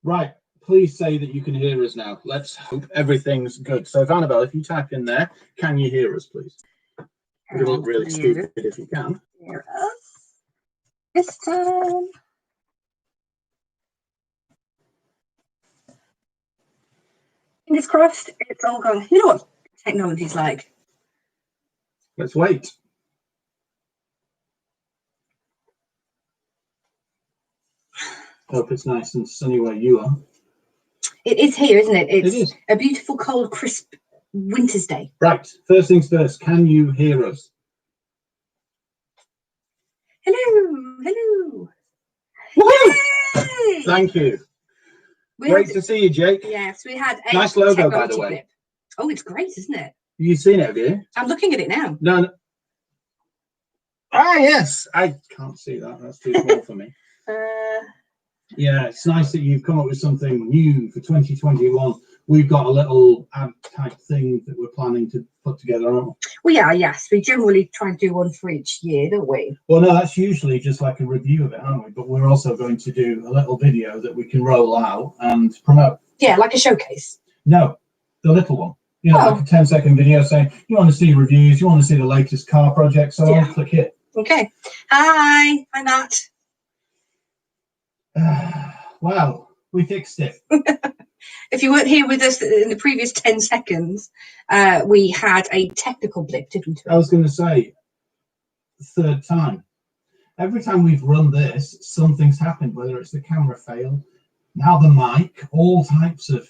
Right. Please say that you can hear us now. Let's hope everything's good. So, Annabelle, if you type in there, can you hear us, please? We're going to look really stupid if you can. Hear us this time. Fingers crossed, it's all gone. You know what technology's like. Let's wait. Hope it's nice and sunny where you are. It is here, isn't it? It's it is. A beautiful, cold, crisp winter's day. Right. First things first. Can you hear us? Hello. Hello. Woohoo! Thank you. Great to see you, Jake. Yes, we had a nice logo, by the way. Clip. Oh, it's great, isn't it? You've seen it, have you? I'm looking at it now. No. Ah, yes. I can't see that. That's too small for me. Yeah, it's nice that you've come up with something new for 2021. We've got a little ad type thing that we're planning to put together, aren't we? We are, yes. We generally try and do one for each year, don't we? Well, no, that's usually just like a review of it, aren't we? But we're also going to do a little video that we can roll out and promote. Yeah, like a showcase. No, the little one. You know, like a 10-second video saying, you want to see reviews, you want to see the latest car project, so on, click here. Okay. Hi, I'm Matt. Wow, we fixed it. If you weren't here with us in the previous 10 seconds, we had a technical blip, didn't we? I was going to say, third time. Every time we've run this, something's happened, whether it's the camera failed, now the mic, all types of...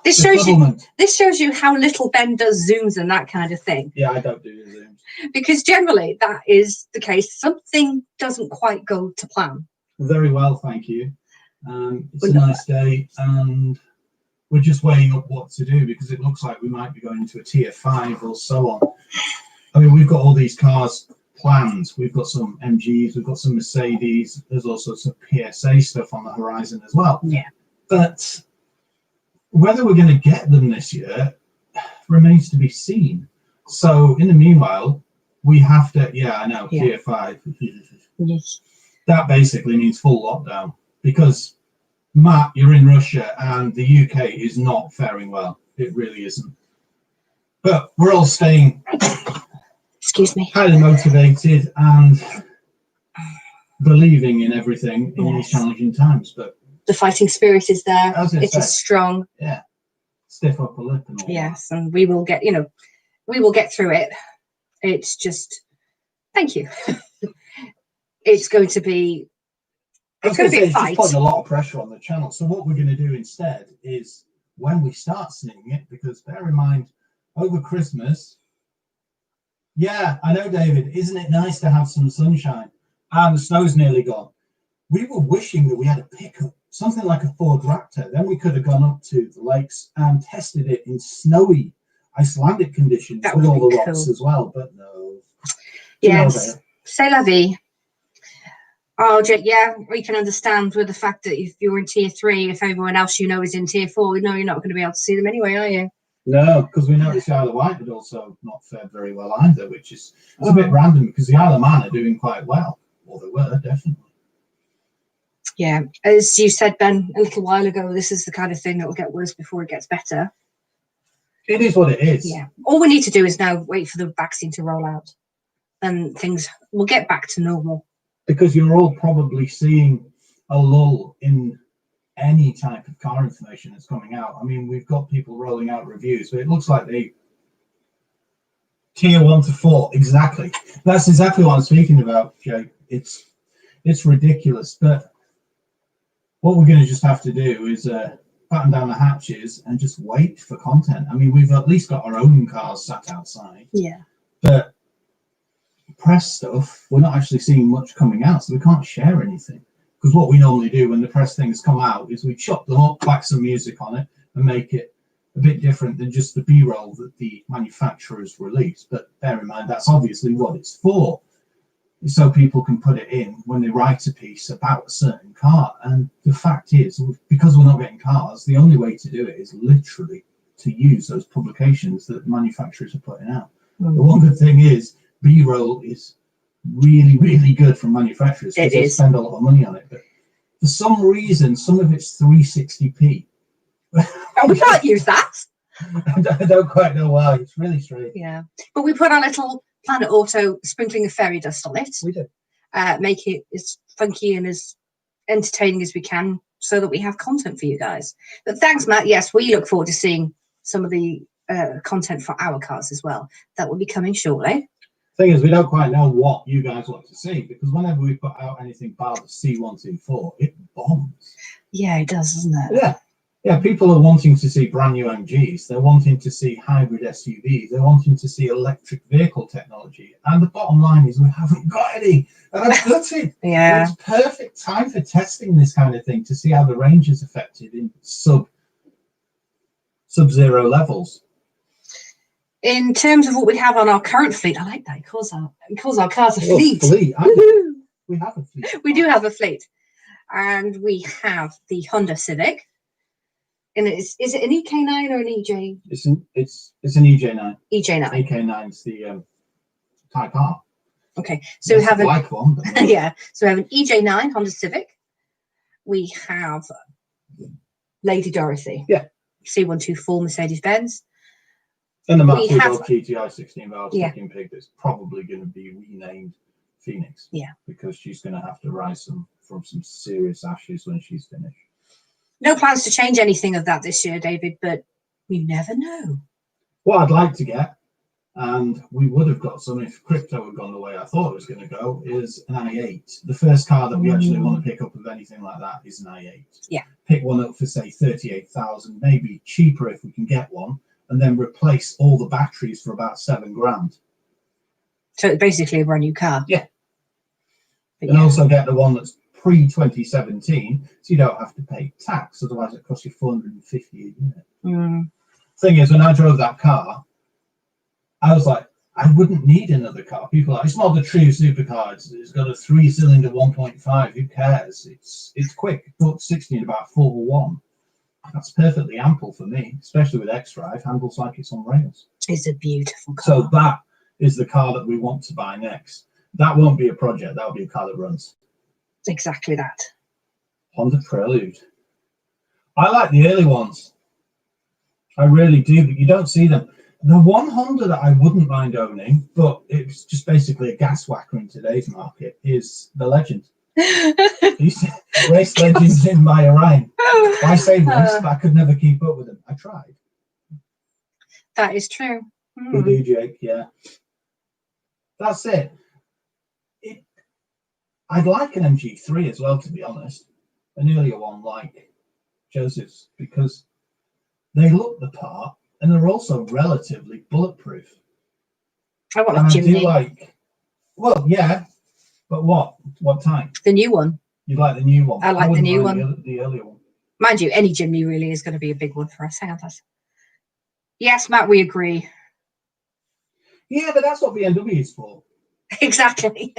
This shows you how little Ben does Zooms and that kind of thing. Yeah, I don't do Zooms. Because generally that is the case. Something doesn't quite go to plan. Very well, thank you. It's a nice day, and we're just weighing up what to do because it looks like we might be going into a tier 5 or so on. I mean, we've got all these cars planned. We've got some MGs, we've got some Mercedes. There's also some PSA stuff on the horizon as well. Yeah. But whether we're going to get them this year remains to be seen. So in the meanwhile, we have to, tier 5. Yes. That basically means full lockdown because, Matt, you're in Russia and the UK is not faring well. It really isn't. But we're all staying highly motivated and believing in everything in these challenging times. But the fighting spirit is there. It is strong. Yeah. Stiff upper lip and all Yes, that. And we will get, we will get through it. It's just, thank you. It's going to be a fight. It's just putting a lot of pressure on the channel. So what we're going to do instead is when we start seeing it, because bear in mind, over Christmas, yeah, I know, David, isn't it nice to have some sunshine? And the snow's nearly gone. We were wishing that we had a pickup, something like a Ford Raptor. Then we could have gone up to the lakes and tested it in snowy Icelandic conditions with all the rocks as well. But no. Yes. C'est la vie. Oh, yeah, we can understand with the fact that if you're in tier 3, if everyone else you know is in tier 4, you're not going to be able to see them anyway, are you? No, because we noticed the Isle of Wight had also not fared very well either, which is a bit random because the Isle of Man are doing quite well. Well, they were, definitely. Yeah, as you said, Ben, a little while ago, this is the kind of thing that will get worse before it gets better. It is what it is. Yeah. All we need to do is now wait for the vaccine to roll out and things will get back to normal. Because you're all probably seeing a lull in any type of car information that's coming out. I mean, we've got people rolling out reviews, but it looks like they tier 1 to 4, exactly. That's exactly what I'm speaking about, Jake. It's ridiculous, but what we're going to just have to do is batten down the hatches and just wait for content. I mean, we've at least got our own cars sat outside. Yeah. But press stuff, we're not actually seeing much coming out, so we can't share anything. Because what we normally do when the press things come out is we chop them up, whack some music on it, and make it a bit different than just the B-roll that the manufacturers release. But bear in mind, that's obviously what it's for. So people can put it in when they write a piece about a certain car. And the fact is, because we're not getting cars, the only way to do it is literally to use those publications that the manufacturers are putting out. The one good thing is B-roll is really, really good from manufacturers because they spend a lot of money on it. But For some reason, some of it's 360p. And we can't use that. I don't quite know why. It's really strange. Yeah, but we put our little Planet Auto sprinkling of fairy dust on it. We do. Make it as funky and as entertaining as we can so that we have content for you guys. But thanks, Matt. Yes, we look forward to seeing some of the content for our cars as well. That will be coming shortly. Thing is, we don't quite know what you guys want to see, because whenever we put out anything bar the C124, it bombs. Yeah, it does, doesn't it? Yeah, people are wanting to see brand new MGs. They're wanting to see hybrid SUVs. They're wanting to see electric vehicle technology. And the bottom line is we haven't got any. And I'm gutted. Yeah. It's perfect time for testing this kind of thing to see how the range is affected in sub-zero levels. In terms of what we have on our current fleet, I like that. It calls our cars a fleet. We have a fleet. We do have a fleet. And we have the Honda Civic. And is it an EK9 or an EJ? It's an EJ9. EJ9. EK9's the Type R. Okay, so we have a black one. But yeah. So we have an EJ9 Honda Civic. We have Lady Dorothy. Yeah. C124 Mercedes Benz. And the Matt GTI 16 valve sticking pig that's probably going to be renamed Phoenix. Yeah. Because she's going to have to rise from some serious ashes when she's finished. No plans to change anything of that this year, David, but you never know. What I'd like to get, and we would have got some if crypto had gone the way I thought it was going to go, is an i8. The first car that we actually want to pick up of anything like that is an i8. Yeah. Pick one up for, say, 38,000, maybe cheaper if we can get one, and then replace all the batteries for about $7,000. So it's basically a brand new car. Yeah. But and also get the one that's pre-2017, so you don't have to pay tax, otherwise it costs you $450 a year. Thing is, when I drove that car, I was like, I wouldn't need another car. People are like, it's not the true supercar, it's got a 3-cylinder 1.5, who cares? It's quick, but 60 in about 4:1. That's perfectly ample for me, especially with X-Drive, handles like it's on rails. It's a beautiful car. So that is the car that we want to buy next. That won't be a project, that'll be a car that runs. Exactly that. Honda Prelude. I like the early ones. I really do, but you don't see them. The one Honda that I wouldn't mind owning, but it's just basically a gas whacker in today's market, is the Legend. Race Legends in my Orion. I say race, but I could never keep up with them. I tried. That is true. We do, Jake, yeah. That's it. I'd like an MG3 as well, to be honest. An earlier one like Joseph's, because they look the part and they're also relatively bulletproof. I want a Jimny. I do like, well, yeah, but what type? The new one. You like the new one? I like the new one. The earlier one. Mind you, any Jimny really is going to be a big one for us. Hang on, yes, Matt, we agree. Yeah, but that's what BMW is for. Exactly.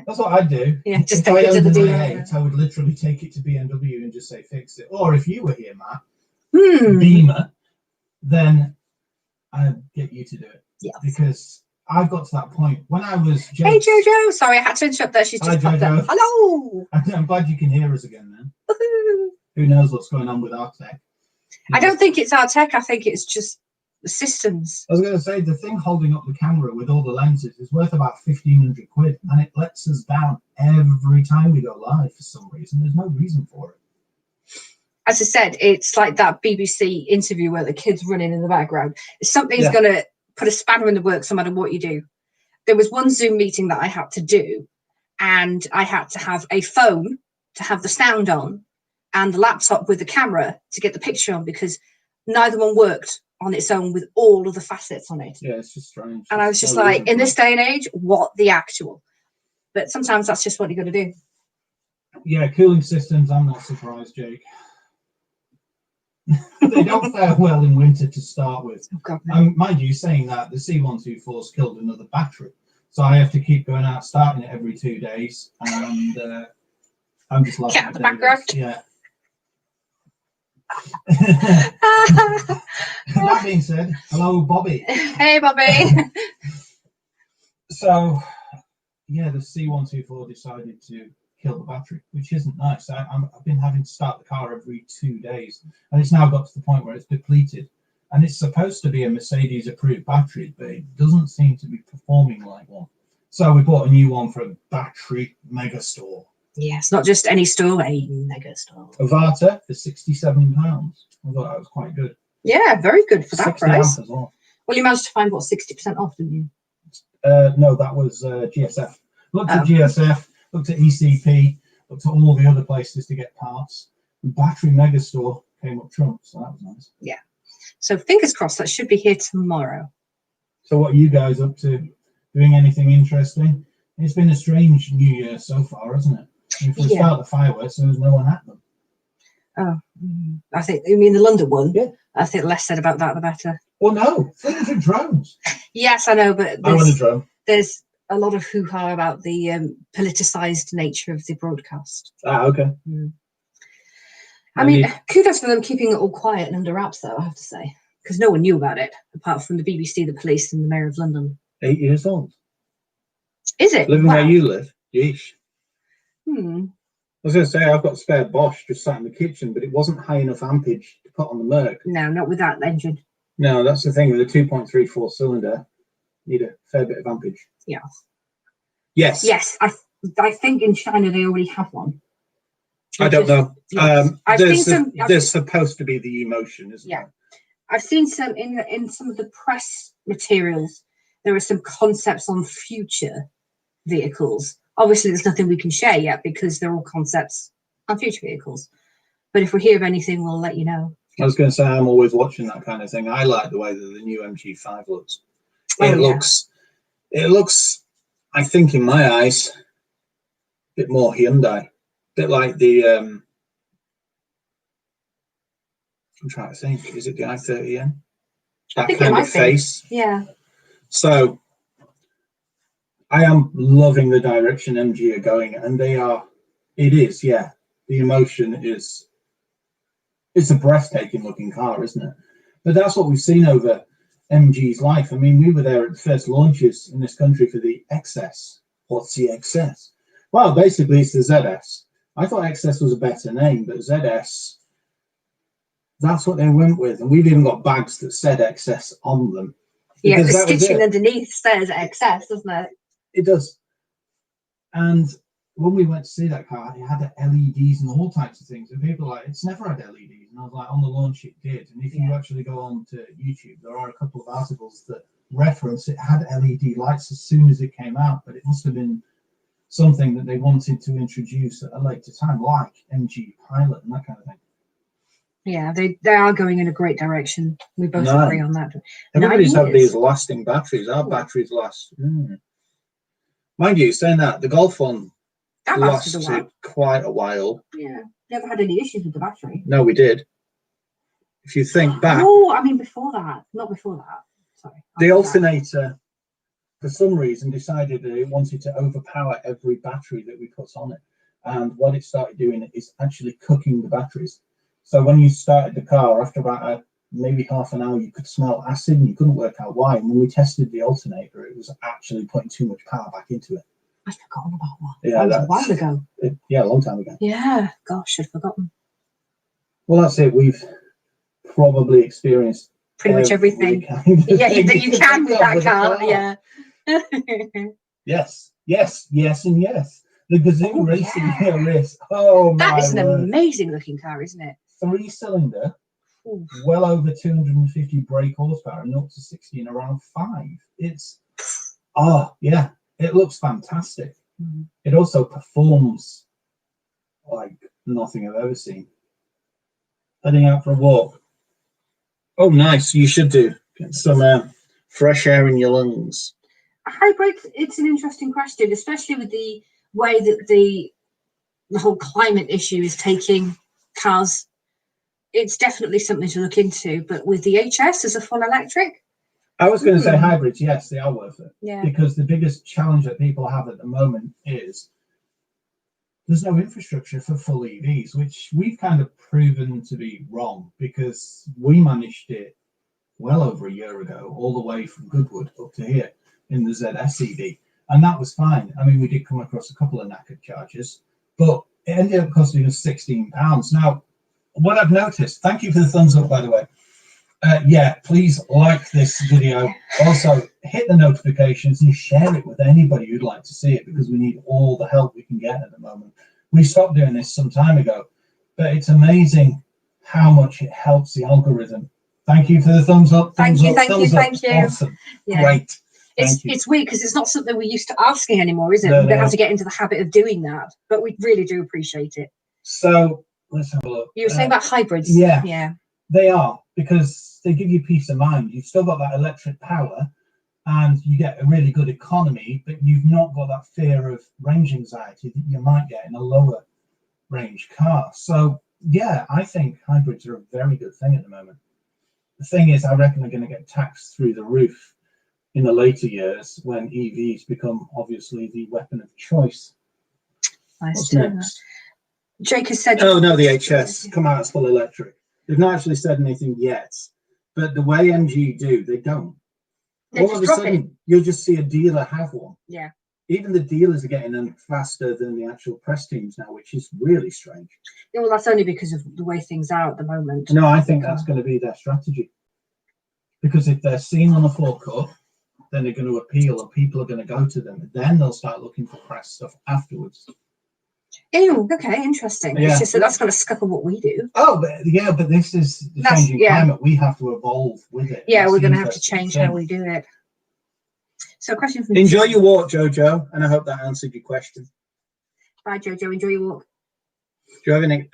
That's what I'd do. Yeah, just take it to the dealer. I would literally take it to BMW and just say, fix it. Or if you were here, Matt, Beamer, then I'd get you to do it. Yeah. Because I've got to that point when I was. Hey, Jojo. Sorry, I had to interrupt there. She's just popped up. Hello. I'm glad you can hear us again, then. Who knows what's going on with our tech? I don't think it's our tech. I think it's just the systems. I was going to say, the thing holding up the camera with all the lenses is worth about 1,500 quid, and it lets us down every time we go live for some reason. There's no reason for it. As I said, it's like that BBC interview where the kid's running in the background. Something's going to put a spanner in the works no matter what you do. There was one Zoom meeting that I had to do, and I had to have a phone to have the sound on and the laptop with the camera to get the picture on, because neither one worked on its own with all of the facets on it. Yeah, it's just strange. And I was just like, in this day and age, what the actual? But sometimes that's just what you got to do. Yeah, cooling systems, I'm not surprised, Jake. They don't fare well in winter to start with. Oh, God, no. Mind you, saying that, the C124's killed another battery. So I have to keep going out, starting it every 2 days. And I'm just like... Cat in the background. Yeah. That being said, hello, Bobby. Hey, Bobby. So, yeah, the C124 decided to kill the battery, which isn't nice. I've been having to start the car every 2 days, and it's now got to the point where it's depleted. And it's supposed to be a Mercedes approved battery, but it doesn't seem to be performing like one. So we bought a new one from Battery Megastore. Yes, not just any store, a mega store. Avata for £67. I thought that was quite good. Yeah, very good for that 60 price. amp as well. Well, you managed to find what 60% off, didn't you? No, that was GSF. Looked at GSF, looked at ECP, looked at all the other places to get parts. And Battery Megastore came up trump, so that was nice. Yeah. So fingers crossed, that should be here tomorrow. So what are you guys up to? Doing anything interesting? It's been a strange New Year so far, hasn't it? If we start the fireworks, there was no one at them. Oh, I think, you mean the London one? Yeah. I think less said about that, the better. Well, no, 300 drones. Yes, I know, but I want a drone. there's a lot of hoo-ha about the politicised nature of the broadcast. Ah, okay. I mean, kudos for them keeping it all quiet and under wraps, though, I have to say, because no one knew about it, apart from the BBC, the police, and the Mayor of London. 8 years old. Is it? Living where you live? Yeesh. Hmm. I was going to say, I've got a spare Bosch just sat in the kitchen, but it wasn't high enough ampage to put on the Merc. No, not with that engine. No, that's the thing with a 2.34 cylinder. Need a fair bit of ampage. Yeah. Yes. Yes, I think in China they already have one. I don't know. Yes. There's supposed to be the emotion, isn't there? I've seen some in some of the press materials. There are some concepts on future vehicles. Obviously, there's nothing we can share yet because they're all concepts on future vehicles. But if we hear of anything, we'll let you know. I was going to say, I'm always watching that kind of thing. I like the way that the new MG5 looks. It looks, I think, in my eyes, a bit more Hyundai. A bit like the, I'm trying to think, is it the i30N? That kind of face. Yeah. So, I am loving the direction MG are going, and the emotion is, it's a breathtaking looking car, isn't it? But that's what we've seen over MG's life. I mean, we were there at the first launches in this country for the XS. What's the XS? Well, basically it's the ZS. I thought XS was a better name, but ZS, that's what they went with. And we've even got bags that said XS on them. Yeah, the stitching underneath says XS, doesn't it? It does. And when we went to see that car, it had LEDs and all types of things. And people were like, it's never had LEDs. And I was like, on the launch, it did. And if you actually go on to YouTube, there are a couple of articles that reference it had LED lights as soon as it came out. But it must have been something that they wanted to introduce at a later time, like MG Pilot and that kind of thing. Yeah, they are going in a great direction. We both agree on that. Everybody's had these lasting batteries. Our batteries last. Mind you, saying that, the Golf one lasted quite a while. Yeah, never had any issues with the battery. No, we did. If you think back. Oh, I mean, before that. Not before that. Sorry. The alternator, for some reason, decided that it wanted to overpower every battery that we put on it. And what it started doing is actually cooking the batteries. So when you started the car, after about maybe half an hour, you could smell acid and you couldn't work out why. And when we tested the alternator, it was actually putting too much power back into it. I'd forgotten about that. Yeah, that was a while ago. A long time ago. Yeah, gosh, I'd forgotten. Well, that's it. We've probably experienced pretty much everything. That you can with that car. Yeah. Yes, and yes. The Gazoo Racing race. Oh, that is an amazing looking car, isn't it? 3-cylinder, well over 250 brake horsepower, and up to 60 in around 5. It's it looks fantastic. It also performs like nothing I've ever seen. Heading out for a walk. Oh, nice. You should do. Get some fresh air in your lungs. Hybrid, it's an interesting question, especially with the way that the whole climate issue is taking cars. It's definitely something to look into. But with the HS as a full electric, I was going to say hybrids. Yes, they are worth it. Yeah. Because the biggest challenge that people have at the moment is there's no infrastructure for full EVs, which we've kind of proven to be wrong, because we managed it well over a year ago, all the way from Goodwood up to here in the ZS EV. And that was fine. I mean, we did come across a couple of knackered chargers, but it ended up costing us £16. Now, what I've noticed, thank you for the thumbs up, by the way. Yeah, please like this video. Also, hit the notifications and share it with anybody who'd like to see it, because we need all the help we can get at the moment. We stopped doing this some time ago, but it's amazing how much it helps the algorithm. Thank you for the thumbs up. Thank you. Awesome. Yeah. Great. It's weird because it's not something we're used to asking anymore, is it? We're going to have to get into the habit of doing that, but we really do appreciate it. So let's have a look. You were saying about hybrids. Yeah, they are, because they give you peace of mind. You've still got that electric power and you get a really good economy, but you've not got that fear of range anxiety that you might get in a lower range car. So yeah, I think hybrids are a very good thing at the moment. The thing is, I reckon they're going to get taxed through the roof in the later years when EVs become obviously the weapon of choice. What's next? Jake has said, oh no, the HS come out as full electric. They've not actually said anything yet, but the way MG do, they don't. All of a sudden, you'll just see a dealer have one. Yeah. Even the dealers are getting them faster than the actual press teams now, which is really strange. Yeah, well, that's only because of the way things are at the moment. No, I think that's going to be their strategy. Because if they're seen on a forecourt, then they're going to appeal and people are going to go to them. Then they'll start looking for press stuff afterwards. Ew, okay, interesting. Yeah. It's just that that's going to scupper what we do. Oh, but this is the changing climate. We have to evolve with it. Yeah, we're going to have to change how we do it. So, a question from Enjoy your walk, Jojo, and I hope that answered your question. Bye, Jojo. Enjoy your walk. Do you have any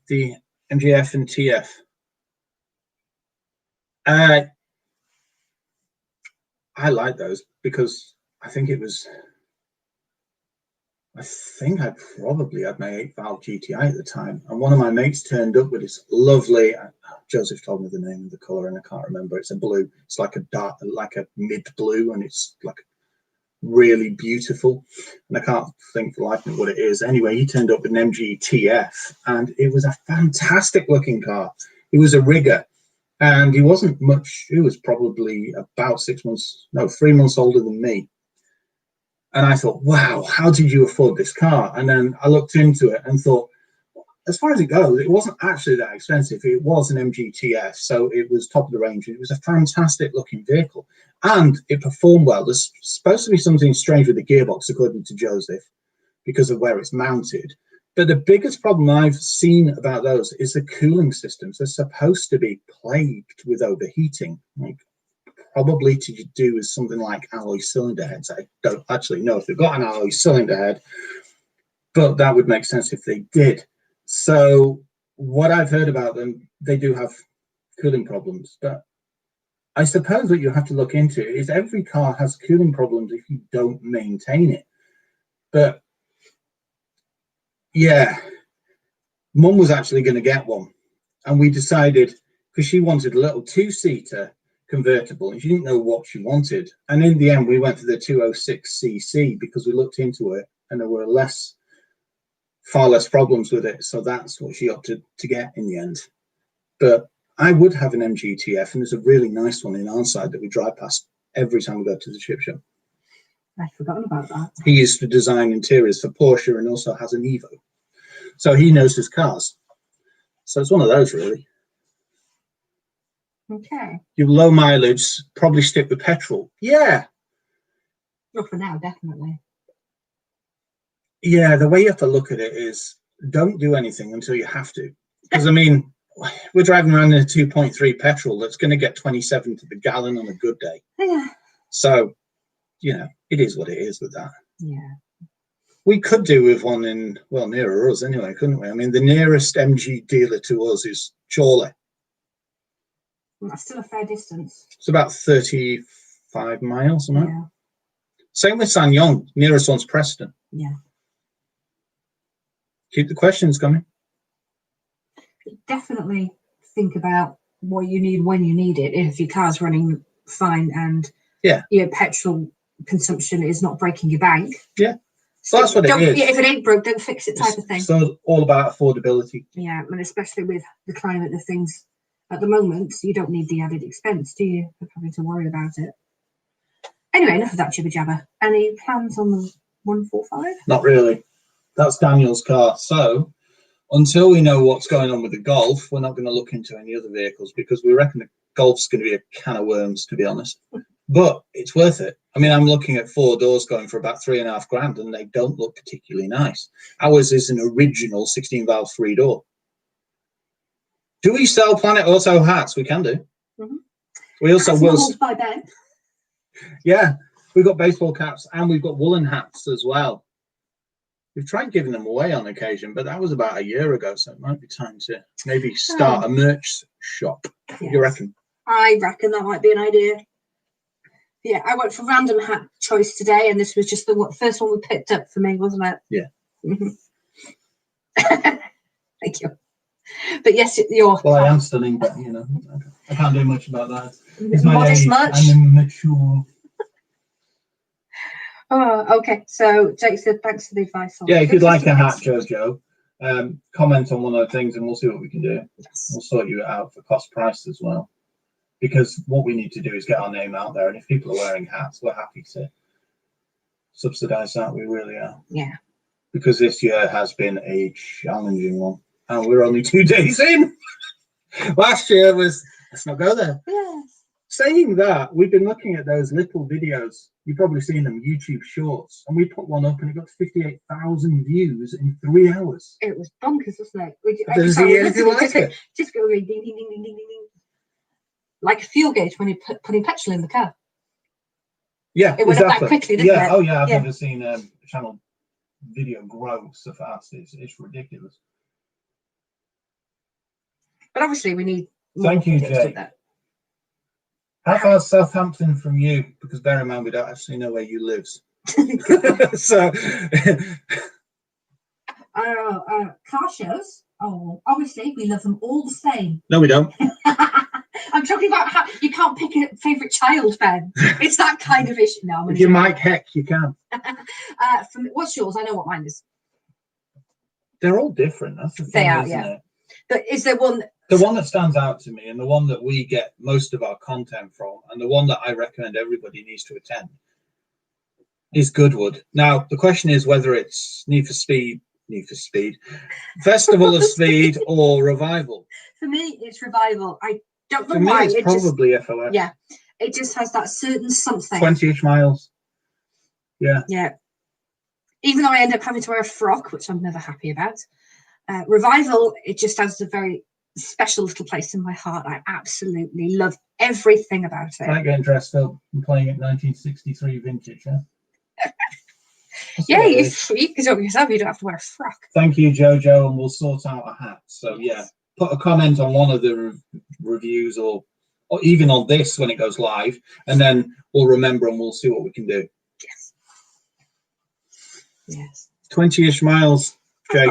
the MGF and TF? I like those because I think I probably had my 8-valve GTI at the time, and one of my mates turned up with this lovely. Joseph told me the name of the color, and I can't remember. It's a blue. It's like a mid blue, and it's like really beautiful. And I can't think for life of me what it is. Anyway, he turned up with an MG TF, and it was a fantastic looking car. He was a rigger, and he wasn't much. He was probably about 3 months older than me. And I thought, wow, how did you afford this car? And then I looked into it and thought, as far as it goes, it wasn't actually that expensive. It was an MG TF, so it was top of the range. It was a fantastic looking vehicle, and it performed well. There's supposed to be something strange with the gearbox, according to Joseph, because of where it's mounted. But the biggest problem I've seen about those is the cooling systems. They're supposed to be plagued with overheating, probably to do with something like alloy cylinder heads. I don't actually know if they've got an alloy cylinder head, but that would make sense if they did. So what I've heard about them, they do have cooling problems. But I suppose what you have to look into is every car has cooling problems if you don't maintain it. But yeah, Mum was actually going to get one, and we decided, because she wanted a little 2-seater convertible and she didn't know what she wanted, and in the end we went for the 206cc because we looked into it and there were far less problems with it, so that's what she opted to get in the end. But I would have an MG TF, and there's a really nice one in Arnside that we drive past every time we go to the chip shop. I'd forgotten about that. He used to design interiors for Porsche and also has an Evo, so he knows his cars. So it's one of those, really. Okay. Your low mileage, probably stick with petrol. Yeah. Well, for now, definitely. Yeah, the way you have to look at it is don't do anything until you have to. Because, I mean, we're driving around in a 2.3 petrol that's going to get 27 to the gallon on a good day. Yeah. So, it is what it is with that. Yeah. We could do with one nearer us anyway, couldn't we? I mean, the nearest MG dealer to us is Chorley. That's still a fair distance. It's about 35 miles. Yeah. Same with Sanyong. Nearest one's Preston. Yeah. Keep the questions coming. Definitely think about what you need when you need it. If your car's running fine and your petrol consumption is not breaking your bank. Yeah. So that's what it is. Yeah, if it ain't broke, don't fix it type of thing. So all about affordability. Yeah, and especially with the climate of things at the moment, you don't need the added expense, do you, of having to worry about it? Anyway, enough of that jibber jabber. Any plans on the 145? Not really. That's Daniel's car. So until we know what's going on with the Golf, we're not going to look into any other vehicles because we reckon the Golf's going to be a can of worms, to be honest. But it's worth it. I mean, I'm looking at 4 doors going for about $3,500, and they don't look particularly nice. Ours is an original 16-valve 3-door. Do we sell Planet Auto hats? We can do. Mm-hmm. We also will. By Ben. Yeah, we've got baseball caps and we've got woolen hats as well. We've tried giving them away on occasion, but that was about a year ago, so it might be time to maybe start a merch shop. Yes. What do you reckon? I reckon that might be an idea. Yeah, I went for random hat choice today, and this was just the first one we picked up for me, wasn't it? Yeah. Mm-hmm. Thank you. But yes, you're. Well, I am stunning, but you know, I can't do much about that. It's my age. Much. I'm immature. Oh, okay. So Jake said, "Thanks for the advice." Yeah, if you'd like a hat, Jojo, comment on one of the things, and we'll see what we can do. Yes. We'll sort you out for cost price as well. Because what we need to do is get our name out there, and if people are wearing hats, we're happy to subsidise that. We really are. Yeah. Because this year has been a challenging one, and we're only 2 days in. Last year was, let's not go there. Yes. Saying that, we've been looking at those little videos. You've probably seen them, YouTube Shorts, and we put one up, and it got 58,000 views in 3 hours. It was bonkers, wasn't it? Doesn't see anything like it. Just go ding, ding, ding, ding, ding, ding. Like a fuel gauge when you're putting petrol in the car. Yeah, it went up that quickly, didn't it? Oh yeah, I've never seen a channel video grow so fast. It's ridiculous. But obviously we need thank you, Jay. How far is Southampton from you? Because bear in mind we don't actually know where you live. So car shows. Oh, obviously we love them all the same. No, we don't. I'm talking about how you can't pick a favourite child, Ben. It's that kind of issue now. If you Mike Heck, you can. What's yours? I know what mine is. They're all different. That's the thing, isn't it? But is there one? The one that stands out to me, and the one that we get most of our content from, and the one that I recommend everybody needs to attend, is Goodwood. Now, the question is whether it's Need for Speed, Festival of Speed, or Revival. For me, it's Revival. I don't know For why. Me, it's probably FOS. Yeah, it just has that certain something. 20-ish miles. Yeah. Yeah. Even though I end up having to wear a frock, which I'm never happy about. Revival, it just has a very special little place in my heart. I absolutely love everything about it. Like getting dressed up and playing at 1963 vintage, yeah? Yeah, you can talk yourself, you don't have to wear a frock. Thank you, Jojo, and we'll sort out a hat. So yeah, put a comment on one of the reviews or even on this when it goes live, and then we'll remember and we'll see what we can do. Yes. Yes. 20-ish miles, Jake.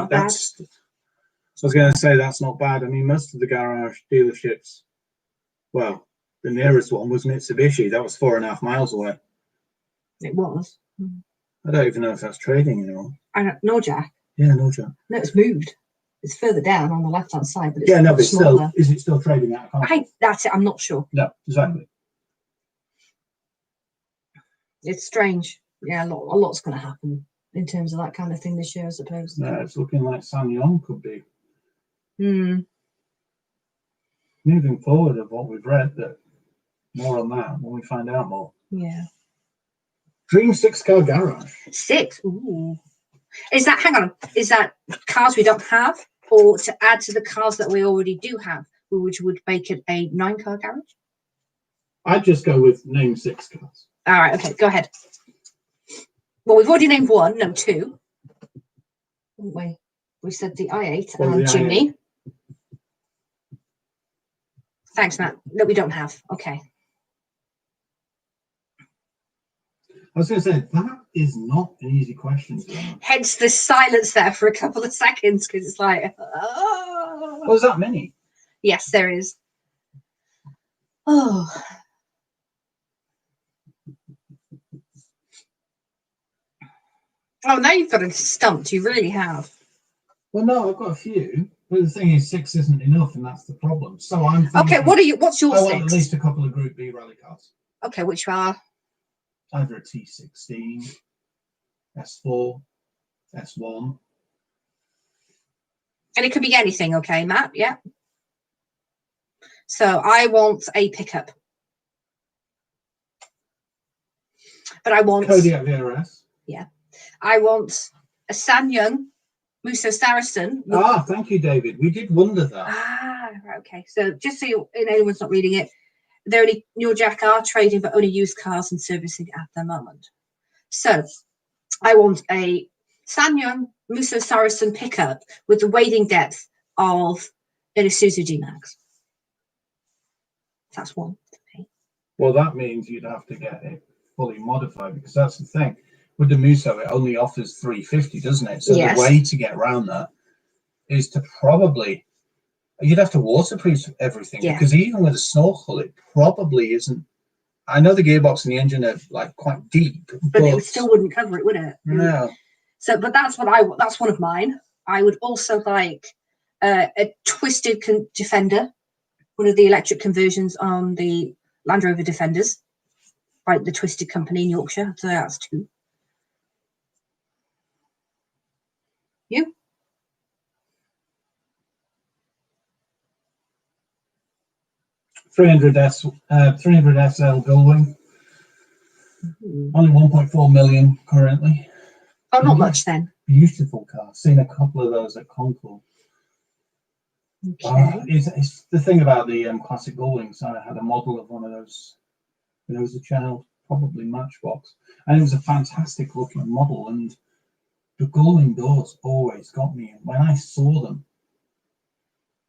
I was going to say that's not bad. I mean, most of the garage dealerships, well, the nearest one was Mitsubishi. That was 4.5 miles away. It was. I don't even know if that's trading anymore. I don't know, Jack. Yeah, no, Jack. No, it's moved. It's further down on the left-hand side, but it's but still, is it still trading out? That's it. I'm not sure. No, exactly. It's strange. Yeah, a lot's going to happen in terms of that kind of thing this year, I suppose. No, it's looking like SsangYong could be. Moving forward of what we've read, that more on that when we find out more. Yeah. Dream 6-car garage. 6. Ooh. Is that cars we don't have, or to add to the cars that we already do have, which would make it a 9-car garage? I'd just go with name 6 cars. All right, okay, go ahead. Well, we've already named 1, no 2. Haven't we? We said the i8 and Jimny. Thanks, Matt. No, we don't have. Okay. I was going to say, that is not an easy question. Hence the silence there for a couple of seconds, because it's like, oh. Well, is that many? Yes, there is. Oh. Oh, now you've got it stumped. You really have. Well, no, I've got a few. But the thing is, 6 isn't enough, and that's the problem. So I'm thinking, okay, what's your 6? I want at least a couple of Group B rally cars. Okay, which are? Either a T16, S4, S1, And it could be anything, okay, Matt? Yeah. So I want a pickup. But I want... Kodiak VRS. Yeah. I want a Sanyong Musso Saracen. Thank you, David. We did wonder that. Right, okay. So just so anyone's not reading it, they're only New Jack are trading, but only used cars and servicing at the moment. So I want a Sanyong Musso Saracen pickup with the wading depth of an Isuzu D-Max. That's one. Okay. Well, that means you'd have to get it fully modified, because that's the thing. With the Musso, it only offers 350, doesn't it? So the way to get around that is to probably, you'd have to waterproof everything, because even with a snorkel, it probably isn't. I know the gearbox and the engine are like quite deep, but it still wouldn't cover it, would it? No. So, but that's what that's one of mine. I would also like a twisted Defender, one of the electric conversions on the Land Rover Defenders, by the Twisted Company in Yorkshire. So that's 2. You? $300 SL Gullwing. Only 1.4 million currently. Oh, not much then. Beautiful car. Seen a couple of those at Concours. Okay. It's the thing about the classic Gullwings. I had a model of one of those when I was a child, probably Matchbox, and it was a fantastic looking model. And the Gullwing doors always got me. And when I saw them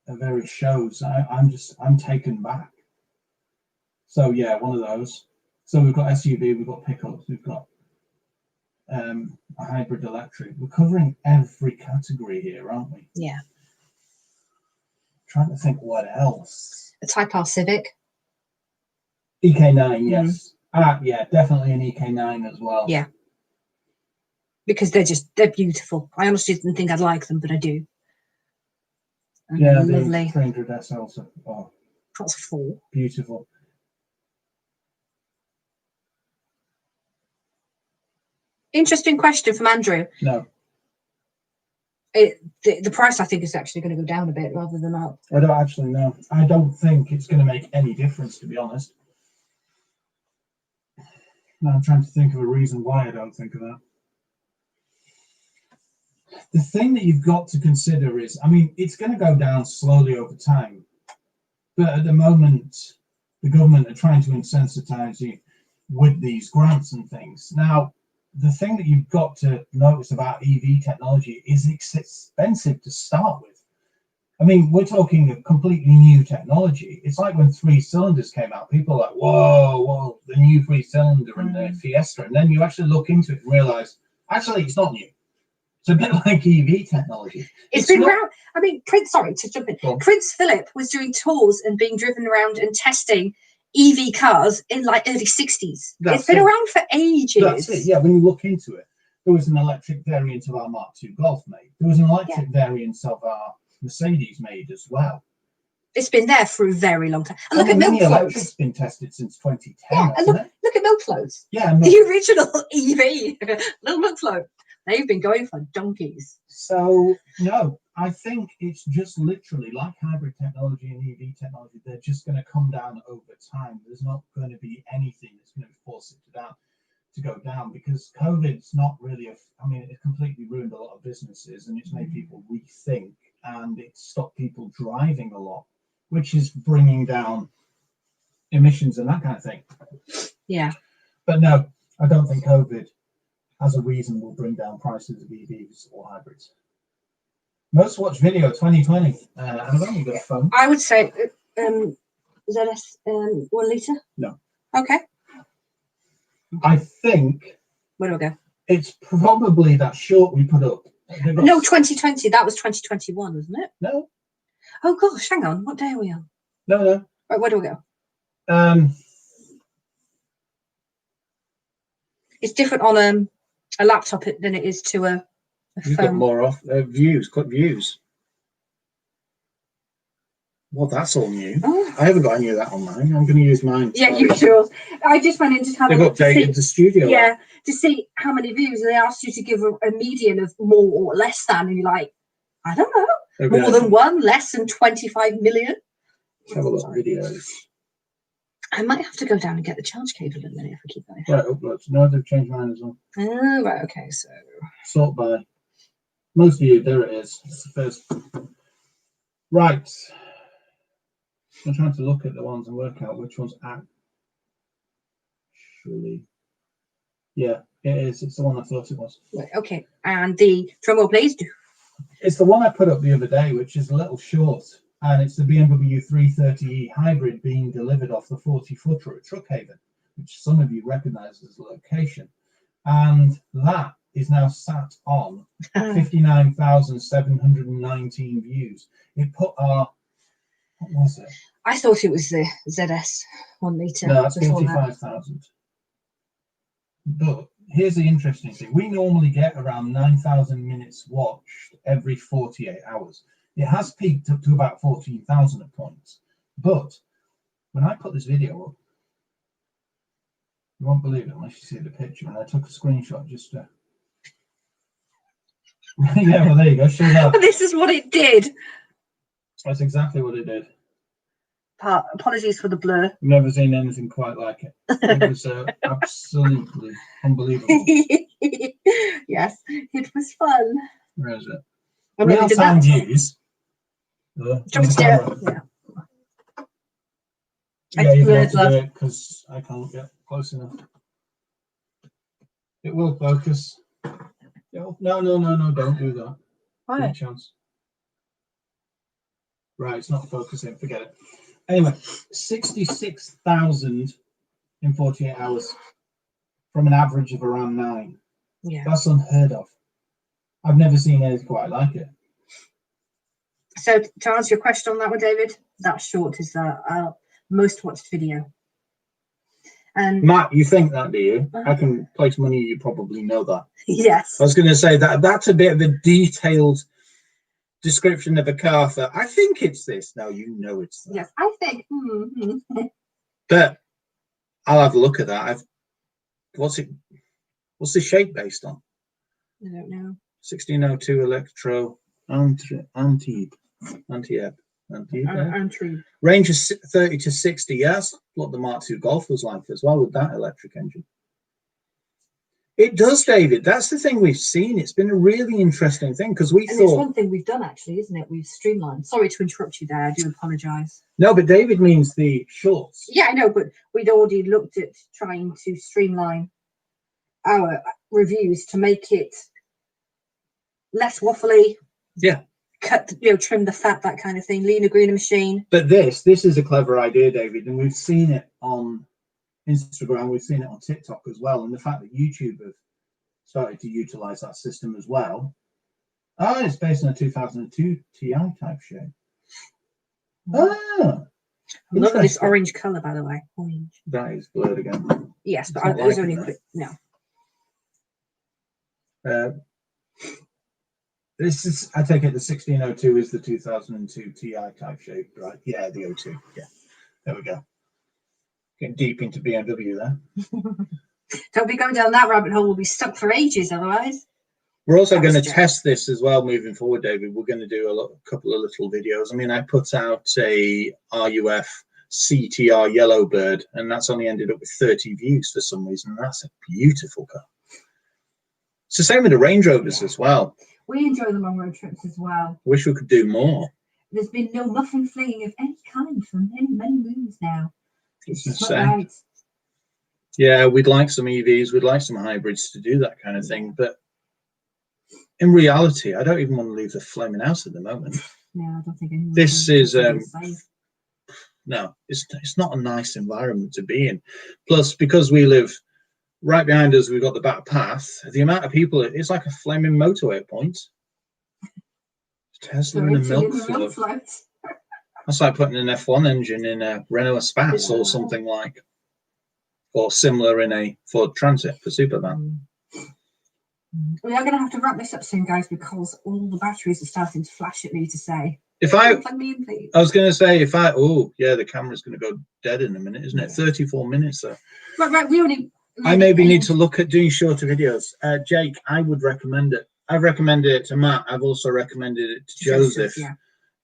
at various shows, I'm taken back. So yeah, one of those. So we've got SUV, we've got pickups, we've got a hybrid electric. We're covering every category here, aren't we? Yeah. Trying to think what else. A Type R Civic. EK9, yes. Yeah, definitely an EK9 as well. Yeah. Because they're beautiful. I honestly didn't think I'd like them, but I do. And yeah, lovely. The 300 SLs are that's 4. Beautiful. Interesting question from Andrew. No. The price, I think, is actually going to go down a bit rather than up. I don't actually know. I don't think it's going to make any difference, to be honest. Now I'm trying to think of a reason why I don't think of that. The thing that you've got to consider is, I mean, it's going to go down slowly over time. But at the moment, the government are trying to incentivize you with these grants and things. Now, the thing that you've got to notice about EV technology is it's expensive to start with. I mean, we're talking a completely new technology. It's like when 3 cylinders came out, people are like, whoa, the new 3-cylinder and the Fiesta. And then you actually look into it and realize, actually, it's not new. It's a bit like EV technology. It's been around. I mean, Prince Philip was doing tours and being driven around and testing EV cars in like early 60s. It's been around for ages. That's it. Yeah, when you look into it, there was an electric variant of our Mark II Golf made. There was an electric variant of our Mercedes made as well. It's been there for a very long time. And look at milk floats. It's been tested since 2010. Yeah, and look at milk floats. Yeah, the original EV, little milk float. They've been going for donkeys. So no, I think it's just literally like hybrid technology and EV technology. They're just going to come down over time. There's not going to be anything that's going to force it to go down, because COVID's not really it completely ruined a lot of businesses, and it's made people rethink, and it's stopped people driving a lot, which is bringing down emissions and that kind of thing. Yeah. But no, I don't think COVID as a reason will bring down prices of EVs or hybrids. Most watched video 2020. I've only got a phone. I would say ZS 1 litre? No. Okay. I think. Where do we go? It's probably that short we put up. No, 2020. That was 2021, wasn't it? No. Oh gosh, hang on. What day are we on? No. Right, where do we go? It's different on a laptop than it is to a You've phone. got more views, quick views. Well, that's all new. Oh. I haven't got any of that on mine. I'm going to use mine. Yeah, you sure. I just went in to have a look. They've updated the studio. Yeah, to see how many views. And they asked you to give a median of more or less than. And you're like, I don't know. Okay. More than one? Less than 25 million? Let's have a look at videos. I might have to go down and get the charge cable in a minute if I keep going. Right, uploads. No, they've changed mine as well. Oh, right, okay, so. Sort by. Most of you, there it is. It's the first. Right. I'm trying to look at the ones and work out which ones actually. Yeah, it is. It's the one I thought it was. Right, okay, and the drum roll, please. It's the one I put up the other day, which is a little short, and it's the BMW 330e hybrid being delivered off the 40-footer at Truckhaven, which some of you recognise as the location. And that is now sat on 59,719 views. It put our, what was it? I thought it was the ZS 1 litre. No, that's 45,000. But here's the interesting thing. We normally get around 9,000 minutes watched every 48 hours. It has peaked up to about 14,000 at points. But when I put this video up, you won't believe it unless you see the picture. And I took a screenshot just to... Yeah, well, there you go. Show that. This is what it did. That's exactly what it did. Apologies for the blur. I've never seen anything quite like it. It was absolutely unbelievable. Yes, it was fun. Where is it? I Real time views. Jump steer. Yeah. Yeah, you have to do it because I can't get close enough. It will focus. No, don't do that. Why? No chance. Right, it's not focusing. Forget it. Anyway, 66,000 in 48 hours from an average of around 9. Yeah. That's unheard of. I've never seen anything quite like it. So to answer your question on that one, David, that short is our most watched video. And Matt, you think that, do you? I can place money, you probably know that. Yes. I was going to say that's a bit of a detailed description of a car for, I think it's this. Now you know it's that. Yes, I think. But I'll have a look at that. What's the shape based on? I don't know. 1602 Electro Antieb. Range is 30 to 60 years. What the Mark II Golf was like as well with that electric engine. It does, David. That's the thing we've seen. It's been a really interesting thing because we thought. It's one thing we've done, actually, isn't it? We've streamlined. Sorry to interrupt you there. I do apologise. No, but David means the shorts. Yeah, I know, but we'd already looked at trying to streamline our reviews to make it less waffly. Yeah. Cut, trim the fat, that kind of thing. Leaner, greener machine. But this is a clever idea, David, and we've seen it on Instagram, we've seen it on TikTok as well, and the fact that YouTube have started to utilize that system as well. Oh, it's based on a 2002 Ti type shape. Ah, Look at this orange color, by the way. Orange. That is blurred again. Yes, but it was only quick. No. This is, I take it the 1602 is the 2002 Ti type shape, right? Yeah, the 02. Yeah, there we go. Getting deep into BMW there. Don't be going down that rabbit hole. We'll be stuck for ages otherwise. We're also going to test this as well moving forward, David. We're going to do a couple of little videos. I mean, I put out a RUF CTR Yellowbird, and that's only ended up with 30 views for some reason. That's a beautiful car. It's the same with the Range Rovers as well. We enjoy the long road trips as well. Wish we could do more. There's been no muffin flinging of any kind for many, many moons now. It's just right. Yeah, we'd like some EVs, we'd like some hybrids to do that kind of thing, but in reality, I don't even want to leave the flaming house at the moment. No, I don't think anyone. This is no, it's not a nice environment to be in. Plus, because we live right behind us, we've got the back path. The amount of people, it's like a flaming motorway at points. Tesla in a milk float. That's like putting an F1 engine in a Renault Espace or something like, or similar in a Ford Transit for Supervan. We are going to have to wrap this up soon, guys, because all the batteries are starting to flash at me to say. Plug me in, please. I was going to say, the camera's going to go dead in a minute, isn't it? 34 minutes though. Right. We only. I maybe need to look at doing shorter videos. Jake, I would recommend it. I've recommended it to Matt. I've also recommended it to Joseph. Yeah.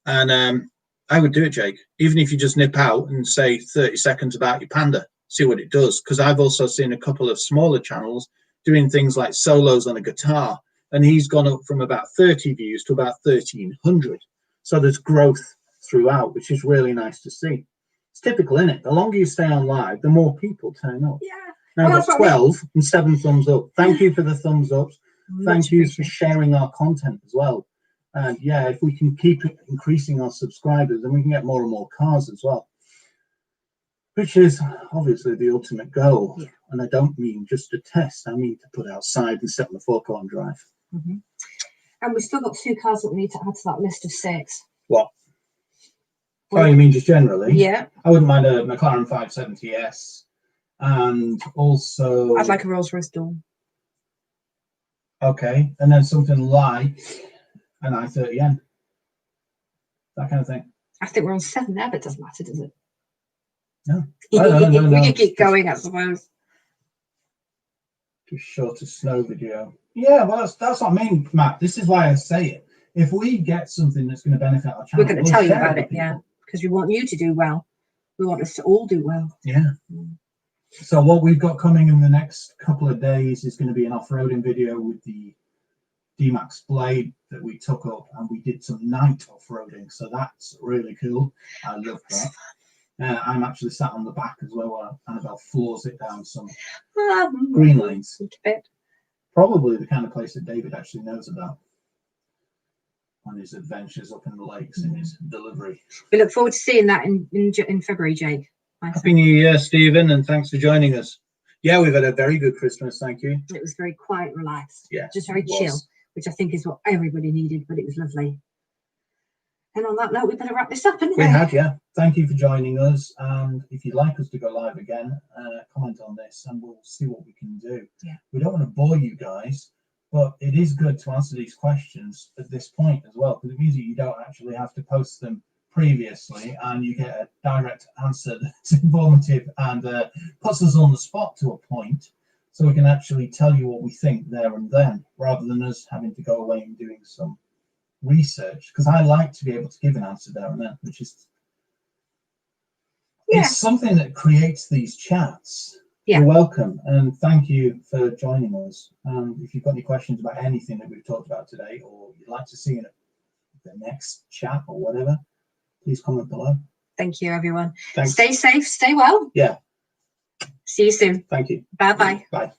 And I would do it, Jake. Even if you just nip out and say 30 seconds about your panda, see what it does. Because I've also seen a couple of smaller channels doing things like solos on a guitar. And he's gone up from about 30 views to about 1,300. So there's growth throughout, which is really nice to see. It's typical, isn't it? The longer you stay on live, the more people turn up. Yeah. Now I've got 12 and 7 thumbs up. Thank you for the thumbs ups. Thank you for sharing our content as well. And yeah, if we can keep increasing our subscribers, then we can get more and more cars as well, which is obviously the ultimate goal. Yeah. And I don't mean just to test, I mean to put outside and sit on the forecourt and drive. Mm-hmm. And we've still got 2 cars that we need to add to that list of 6. What? Oh, you mean just generally? Yeah. I wouldn't mind a McLaren 570S. And also, I'd like a Rolls Royce Dawn. Okay, and then something like an i30N, that kind of thing. I think we're on 7 there, but it doesn't matter, does it? No. We can keep going, I suppose. Just short of snow video. Yeah, well, that's what I mean, Matt. This is why I say it. If we get something that's going to benefit our channel, we're going to tell you about it, yeah, because we want you to do well. We want us to all do well. Yeah. So what we've got coming in the next couple of days is going to be an off-roading video with the D-Max Blade that we took up, and we did some night off-roading. So that's really cool. I love that. I'm actually sat on the back as well while Annabelle floors it down some green lanes. Probably the kind of place that David actually knows about on his adventures up in the lakes in his delivery. We look forward to seeing that in February, Jake. Happy New Year, Stephen, and thanks for joining us. Yeah, we've had a very good Christmas, thank you. It was very quiet, relaxed, yeah, just very chill, which I think is what everybody needed, but it was lovely. And on that note, we better wrap this up, haven't we? We had, yeah. Thank you for joining us, and if you'd like us to go live again, comment on this and we'll see what we can do. Yeah. We don't want to bore you guys, but it is good to answer these questions at this point as well, because it means that you don't actually have to post them previously and you get a direct answer that's informative and puts us on the spot to a point, so we can actually tell you what we think there and then, rather than us having to go away and doing some research, because I like to be able to give an answer there and then, which is it's something that creates these chats. You're welcome, and thank you for joining us. If you've got any questions about anything that we've talked about today, or you'd like to see in the next chat or whatever, please comment below. Thank you, everyone. Thanks. Stay safe, stay well. Yeah. See you soon. Thank you. Bye-bye. Bye.